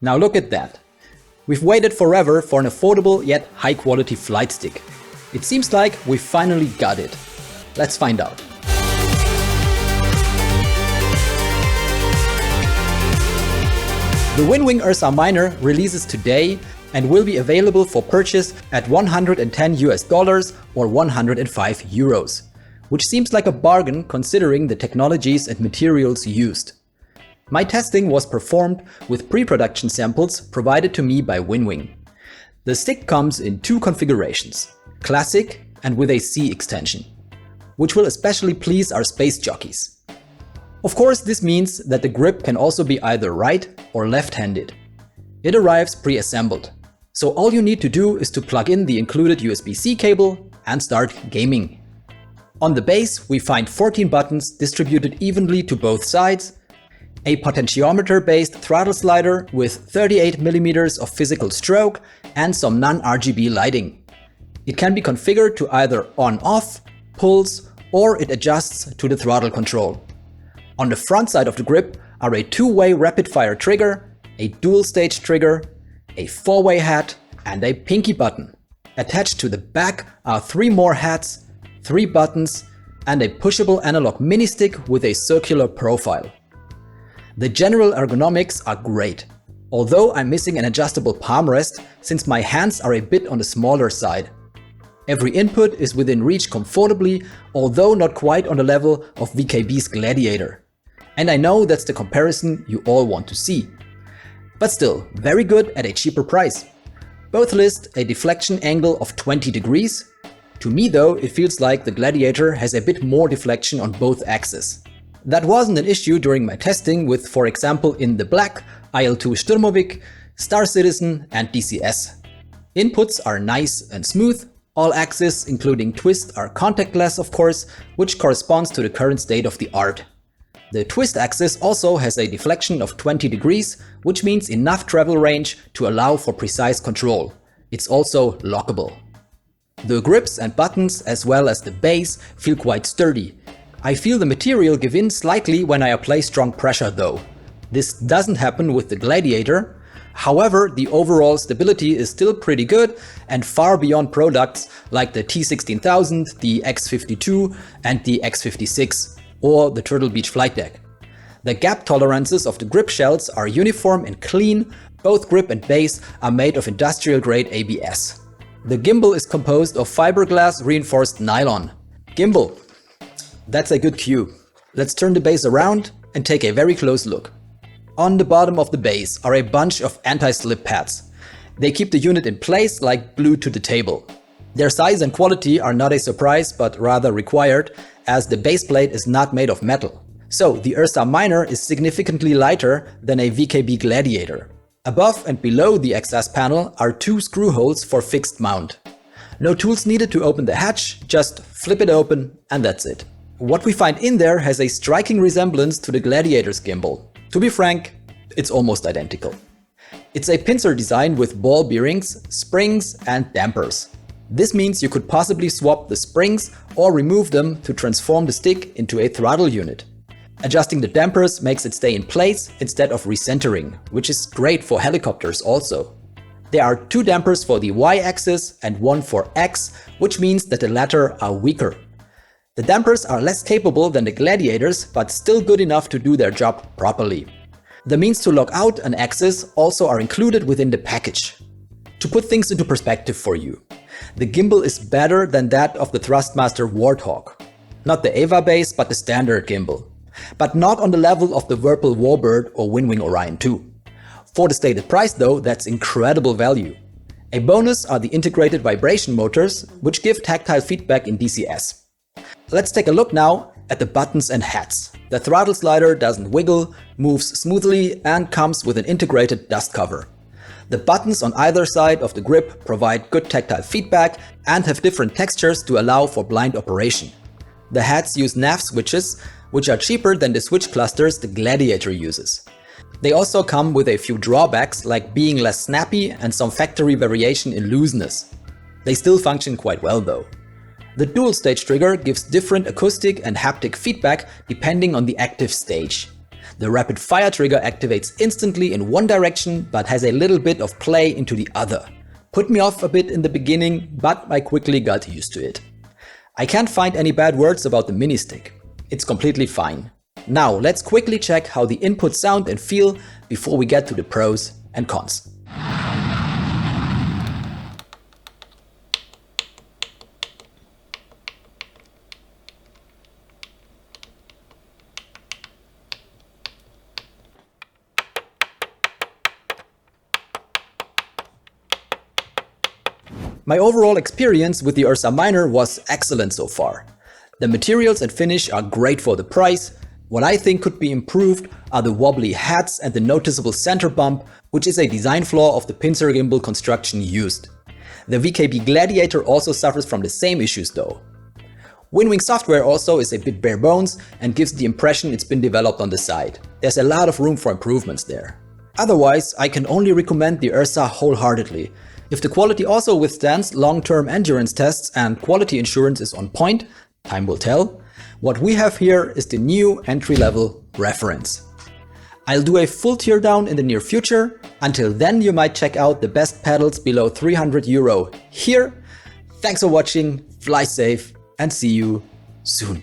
Now look at that. We've waited forever for an affordable yet high-quality flight stick. It seems like we finally got it. Let's find out. The WinWing Ursa Minor releases today and will be available for purchase at $110 or 105 euros, which seems like a bargain considering the technologies and materials used. My testing was performed with pre-production samples provided to me by WinWing. The stick comes in two configurations, Classic and with a C extension, which will especially please our space jockeys. Of course, this means that the grip can also be either right or left-handed. It arrives pre-assembled, so all you need to do is to plug in the included USB-C cable and start gaming. On the base, we find 14 buttons distributed evenly to both sides, a potentiometer-based throttle slider with 38mm of physical stroke and some non-RGB lighting. It can be configured to either on-off, pulse, or it adjusts to the throttle control. On the front side of the grip are a two-way rapid-fire trigger, a dual-stage trigger, a four-way hat, and a pinky button. Attached to the back are three more hats, three buttons, and a pushable analog mini-stick with a circular profile. The general ergonomics are great, although I'm missing an adjustable palm rest since my hands are a bit on the smaller side. Every input is within reach comfortably, although not quite on the level of VKB's Gladiator. And I know that's the comparison you all want to see. But still, very good at a cheaper price. Both list a deflection angle of 20 degrees. To me though, it feels like the Gladiator has a bit more deflection on both axes. That wasn't an issue during my testing with, for example, in the Black, IL-2 Sturmovik, Star Citizen and DCS. Inputs are nice and smooth. All axes, including twist, are contactless of course, which corresponds to the current state of the art. The twist axis also has a deflection of 20 degrees, which means enough travel range to allow for precise control. It's also lockable. The grips and buttons as well as the base feel quite sturdy. I feel the material give in slightly when I apply strong pressure though. This doesn't happen with the Gladiator. However, the overall stability is still pretty good and far beyond products like the T16000, the X52 and the X56 or the Turtle Beach flight deck. The gap tolerances of the grip shells are uniform and clean. Both grip and base are made of industrial grade ABS. The gimbal is composed of fiberglass reinforced nylon. Gimbal. That's a good cue. Let's turn the base around and take a very close look. On the bottom of the base are a bunch of anti-slip pads. They keep the unit in place like glued to the table. Their size and quality are not a surprise but rather required, as the base plate is not made of metal. So the Ursa Minor is significantly lighter than a VKB Gladiator. Above and below the access panel are two screw holes for fixed mount. No tools needed to open the hatch, just flip it open and that's it. What we find in there has a striking resemblance to the Gladiator's gimbal. To be frank, it's almost identical. It's a pincer design with ball bearings, springs and dampers. This means you could possibly swap the springs or remove them to transform the stick into a throttle unit. Adjusting the dampers makes it stay in place instead of recentering, which is great for helicopters also. There are two dampers for the Y-axis and one for X, which means that the latter are weaker. The dampers are less capable than the Gladiators, but still good enough to do their job properly. The means to lock out an axis also are included within the package. To put things into perspective for you, the gimbal is better than that of the Thrustmaster Warthog. Not the EVA base, but the standard gimbal. But not on the level of the Whirlpool Warbird or WinWing Orion 2. For the stated price though, that's incredible value. A bonus are the integrated vibration motors, which give tactile feedback in DCS. Let's take a look now at the buttons and hats. The throttle slider doesn't wiggle, moves smoothly and comes with an integrated dust cover. The buttons on either side of the grip provide good tactile feedback and have different textures to allow for blind operation. The hats use nav switches, which are cheaper than the switch clusters the Gladiator uses. They also come with a few drawbacks like being less snappy and some factory variation in looseness. They still function quite well though. The dual stage trigger gives different acoustic and haptic feedback depending on the active stage. The rapid fire trigger activates instantly in one direction but has a little bit of play into the other. Put me off a bit in the beginning, but I quickly got used to it. I can't find any bad words about the mini stick. It's completely fine. Now let's quickly check how the inputs sound and feel before we get to the pros and cons. My overall experience with the Ursa Minor was excellent so far. The materials and finish are great for the price. What I think could be improved are the wobbly heads and the noticeable center bump, which is a design flaw of the pincer gimbal construction used. The VKB Gladiator also suffers from the same issues though. WinWing software also is a bit bare bones and gives the impression it's been developed on the side. There's a lot of room for improvements there. Otherwise, I can only recommend the Ursa wholeheartedly. If the quality also withstands long-term endurance tests and quality insurance is on point, time will tell. What we have here is the new entry-level reference. I'll do a full teardown in the near future. Until then, you might check out the best pedals below €300 here. Thanks for watching, fly safe, and see you soon.